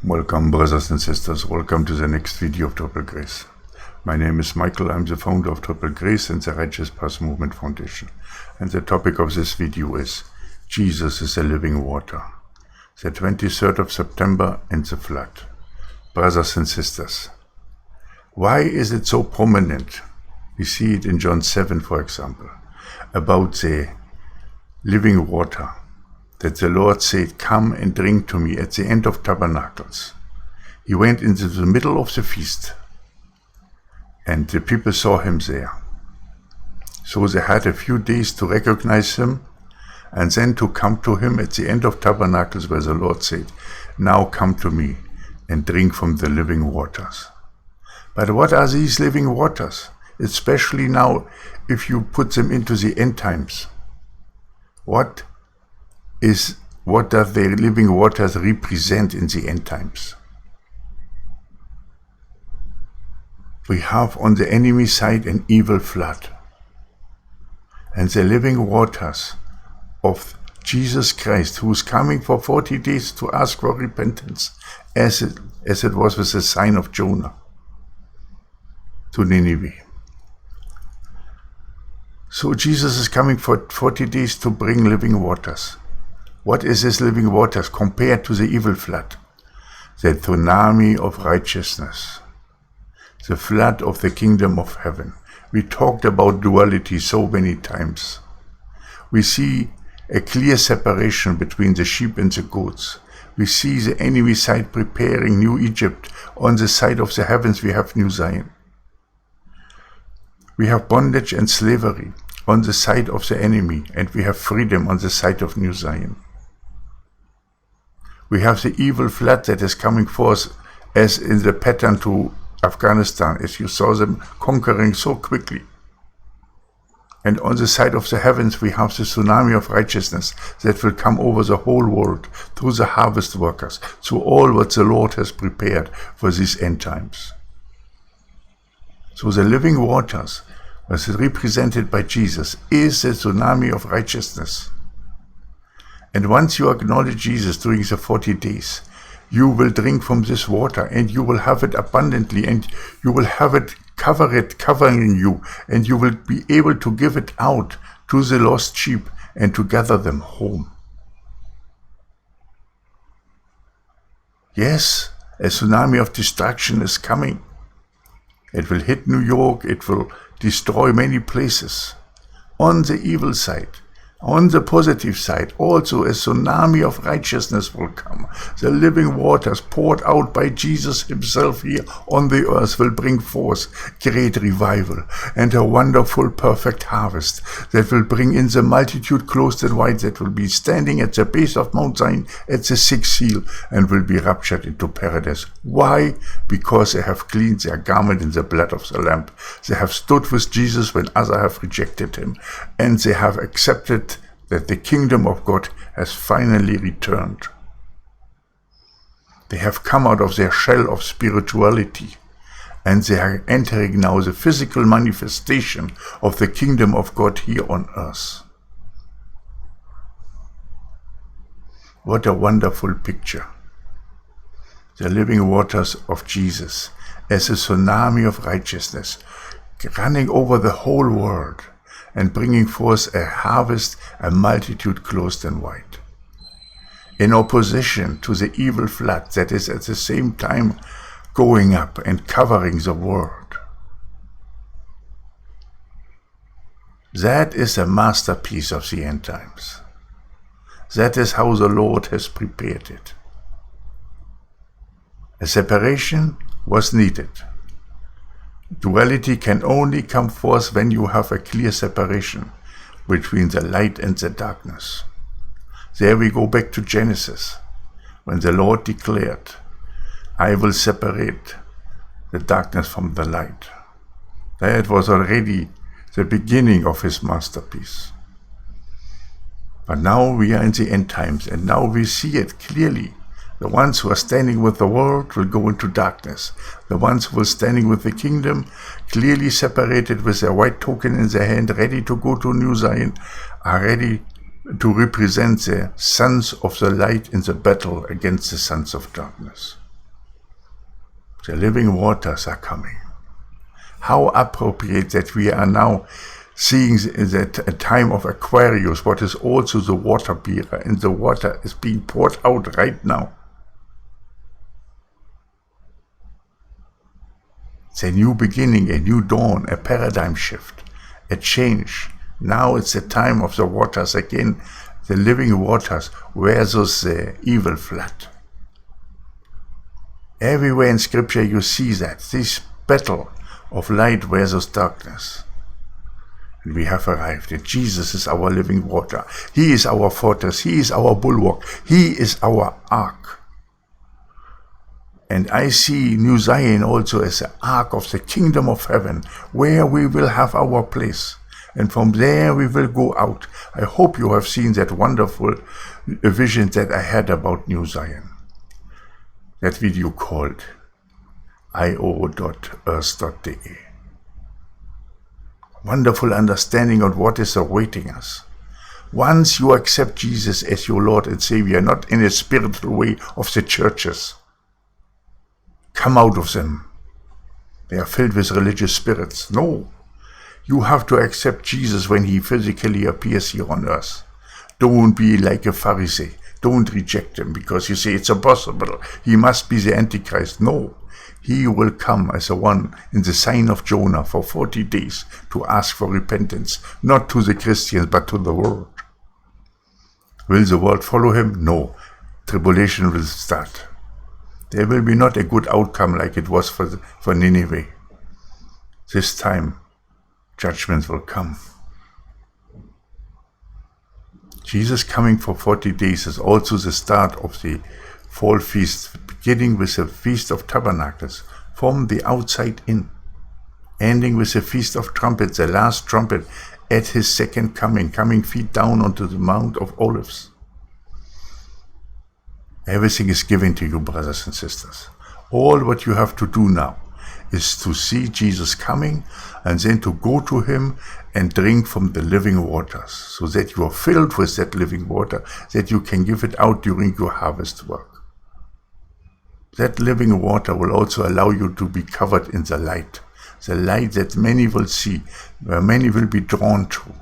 Welcome, brothers and sisters. Welcome to the next video of Triple Grace. My name is Michael. I'm the founder of Triple Grace and the Righteous Path Movement Foundation. And the topic of this video is Jesus is the living water. The 23rd of September and the flood. Brothers and sisters, why is it so prominent? We see it in John 7, for example, about the living water. That the Lord said, "Come and drink to me," at the end of Tabernacles. He went into the middle of the feast, and the people saw him there. So they had a few days to recognize him, and then to come to him at the end of Tabernacles, where the Lord said, "Now come to me and drink from the living waters." But what are these living waters? Especially now, if you put them into the end times. What does the living waters represent in the end times? We have on the enemy side an evil flood. And the living waters of Jesus Christ, who is coming for 40 days to ask for repentance, as it was with the sign of Jonah to Nineveh. So Jesus is coming for 40 days to bring living waters. What is this living waters compared to the evil flood? The tsunami of righteousness. The flood of the kingdom of heaven. We talked about duality so many times. We see a clear separation between the sheep and the goats. We see the enemy side preparing New Egypt. On the side of the heavens we have New Zion. We have bondage and slavery on the side of the enemy, and we have freedom on the side of New Zion. We have the evil flood that is coming forth as in the pattern to Afghanistan, as you saw them conquering so quickly. And on the side of the heavens we have the tsunami of righteousness that will come over the whole world through the harvest workers, through all what the Lord has prepared for these end times. So the living waters, as represented by Jesus, is the tsunami of righteousness. And once you acknowledge Jesus during the 40 days, you will drink from this water, and you will have it abundantly, and you will have it covering you, and you will be able to give it out to the lost sheep and to gather them home. Yes, a tsunami of destruction is coming. It will hit New York, it will destroy many places. On the evil side, on the positive side, also a tsunami of righteousness will come. The living waters poured out by Jesus himself here on the earth will bring forth great revival and a wonderful perfect harvest that will bring in the multitude clothed in white that will be standing at the base of Mount Zion at the sixth seal and will be raptured into paradise. Why? Because they have cleaned their garment in the blood of the Lamb. They have stood with Jesus when others have rejected him, and they have accepted that the kingdom of God has finally returned. They have come out of their shell of spirituality, and they are entering now the physical manifestation of the kingdom of God here on earth. What a wonderful picture. The living waters of Jesus as a tsunami of righteousness running over the whole world and bringing forth a harvest, a multitude clothed in white. In opposition to the evil flood that is at the same time going up and covering the world. That is a masterpiece of the end times. That is how the Lord has prepared it. A separation was needed. Duality can only come forth when you have a clear separation between the light and the darkness. There we go back to Genesis, when the Lord declared, "I will separate the darkness from the light." That was already the beginning of his masterpiece. But now we are in the end times, and now we see it clearly. The ones who are standing with the world will go into darkness. The ones who are standing with the kingdom, clearly separated with their white token in their hand, ready to go to New Zion, are ready to represent the sons of the light in the battle against the sons of darkness. The living waters are coming. How appropriate that we are now seeing that a time of Aquarius, what is also the water bearer, and the water is being poured out right now. It's a new beginning, a new dawn, a paradigm shift, a change. Now it's the time of the waters again, the living waters versus the evil flood. Everywhere in Scripture you see that, this battle of light versus darkness. And we have arrived, and Jesus is our living water. He is our fortress. He is our bulwark. He is our ark. And I see New Zion also as the ark of the kingdom of heaven, where we will have our place. And from there we will go out. I hope you have seen that wonderful vision that I had about New Zion. That video called io.earth.de. Wonderful understanding of what is awaiting us. Once you accept Jesus as your Lord and Savior, not in a spiritual way of the churches, come out of them. They are filled with religious spirits. No. You have to accept Jesus when he physically appears here on earth. Don't be like a Pharisee. Don't reject him because you say it's impossible. He must be the Antichrist. No. He will come as a one in the sign of Jonah for 40 days to ask for repentance, not to the Christians, but to the world. Will the world follow him? No. Tribulation will start. There will be not a good outcome like it was for Nineveh. This time, judgment will come. Jesus coming for 40 days is also the start of the fall feast, beginning with the Feast of Tabernacles, from the outside in, ending with the Feast of Trumpets, the last trumpet at his second coming feet down onto the Mount of Olives. Everything is given to you, brothers and sisters. All what you have to do now is to see Jesus coming and then to go to him and drink from the living waters, so that you are filled with that living water, that you can give it out during your harvest work. That living water will also allow you to be covered in the light that many will see, where many will be drawn to.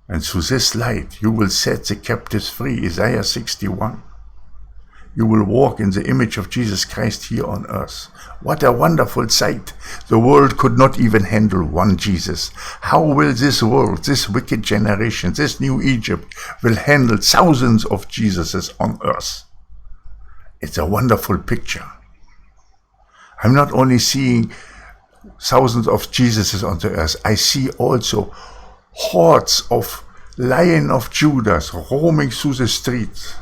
And through this light, you will set the captives free, Isaiah 61. You will walk in the image of Jesus Christ here on earth. What a wonderful sight. The world could not even handle one Jesus. How will this world, this wicked generation, this new Egypt will handle thousands of Jesuses on earth? It's a wonderful picture. I'm not only seeing thousands of Jesuses on the earth, I see also hordes of Lion of Judah roaming through the streets,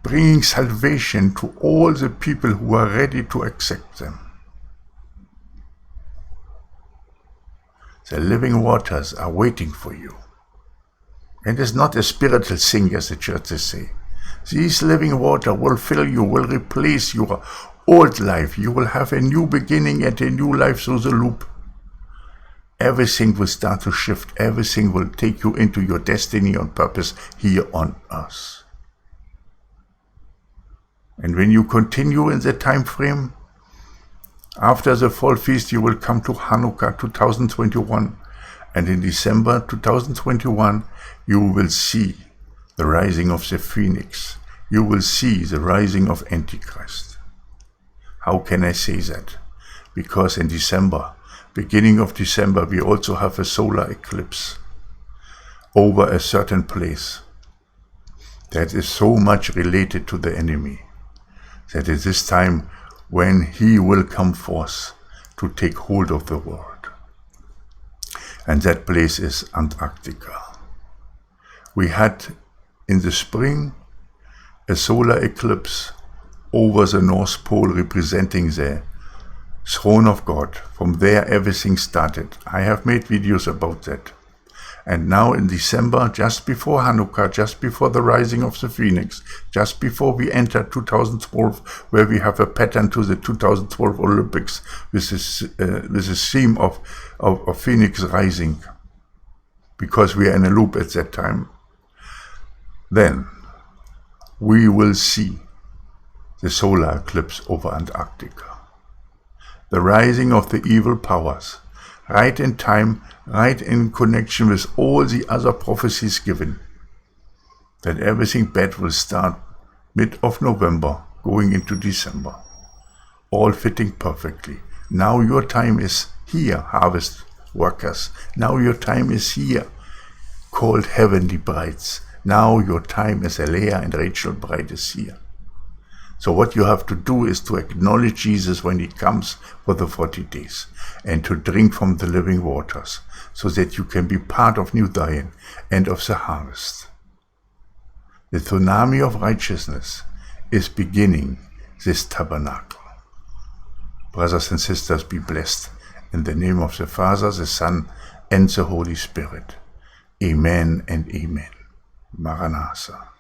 bringing salvation to all the people who are ready to accept them. The living waters are waiting for you. And it's not a spiritual thing, as the churches say. These living water will fill you, will replace your old life. You will have a new beginning and a new life through the loop. Everything will start to shift. Everything will take you into your destiny on purpose here on earth. And when you continue in the time frame, after the fall feast, you will come to Hanukkah 2021. And in December 2021, you will see the rising of the phoenix. You will see the rising of Antichrist. How can I say that? Because in December, beginning of December, we also have a solar eclipse over a certain place that is so much related to the enemy, that it is time when he will come forth to take hold of the world. And that place is Antarctica. We had in the spring a solar eclipse over the North Pole representing the throne of God. From there everything started. I have made videos about that. And now in December, just before Hanukkah, just before the rising of the phoenix, just before we enter 2012, where we have a pattern to the 2012 Olympics with this theme of phoenix rising, because we are in a loop at that time, then we will see the solar eclipse over Antarctica. The rising of the evil powers, right in time, right in connection with all the other prophecies given, that everything bad will start mid of November, going into December, all fitting perfectly. Now your time is here, harvest workers. Now your time is here, called heavenly brides. Now your time as Leah and Rachel bride is here. So what you have to do is to acknowledge Jesus when he comes for the 40 days and to drink from the living waters so that you can be part of New Zion and of the harvest. The tsunami of righteousness is beginning this tabernacle. Brothers and sisters, be blessed in the name of the Father, the Son, and the Holy Spirit. Amen and amen. Maranatha.